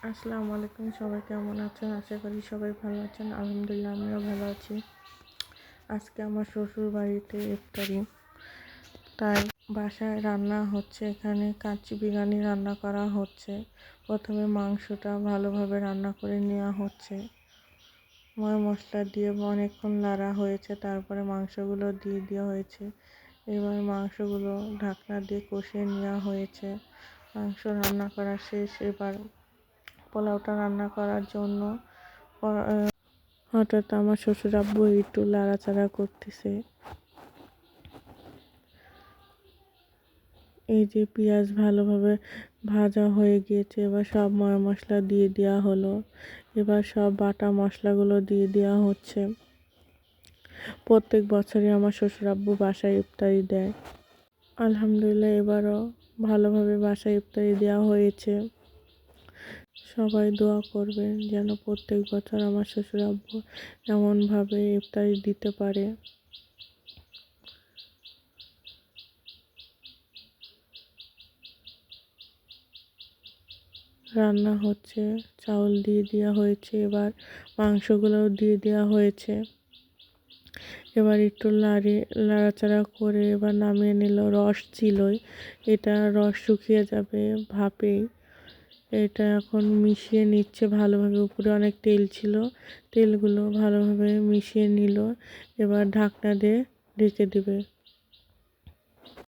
আসসালামু আলাইকুম। সবাই কেমন আছেন? আশা করি সবাই ভালো আছেন। আলহামদুলিল্লাহ আমিও ভালো আছি। আজকে আমার শ্বশুর বাড়িতে ইফতারি, তাই বাসায় রান্না হচ্ছে। এখানে কাচ্চি বিরিয়ানি রান্না করা হচ্ছে। প্রথমে মাংসটা ভালোভাবে রান্না করে নেওয়া হচ্ছে। ময় মশলা দিয়ে অনেকক্ষণ নাড়া হয়েছে, তারপরে মাংসগুলো দিয়ে দেওয়া হয়েছে। এবার মাংসগুলো ঢাকনা দিয়ে কষিয়ে নেওয়া হয়েছে। মাংস রান্না করা শেষ। এবার পোলাওটা রান্না করার জন্য হঠাৎ আমার শ্বশুর আব্বু একটু লাড়াচাড়া করতেছে। এই যে পেঁয়াজ ভালোভাবে ভাজা হয়ে গিয়েছে, এবার সব ময় মশলা দিয়ে দেওয়া হলো। এবার সব বাটা মশলাগুলো দিয়ে দেওয়া হচ্ছে। প্রত্যেক বছরই আমার শ্বশুর আব্বু বাসায় ইফতারি দেয়। আলহামদুলিল্লাহ এবারও ভালোভাবে বাসায় ইফতারি দেওয়া হয়েছে। সবাই দোয়া করবেন যেন প্রত্যেক বছর আমার শ্বশুর আব্বু এমনভাবে ইফতারি দিতে পারে। রান্না হচ্ছে, চাউল দিয়ে দেওয়া হয়েছে, এবার মাংসগুলোও দিয়ে দেওয়া হয়েছে। এবার একটু লাড়াচাড়া করে এবার নামিয়ে নিল। রস ছিলই, এটা রস শুকিয়ে যাবে ভাপেই। এটা এখন মিশিয়ে নিচ্ছে ভালোভাবে। উপরে অনেক তেল ছিল, তেলগুলো ভালোভাবে মিশিয়ে নিল। এবার ঢাকনা দিয়ে ঢেকে দিবে।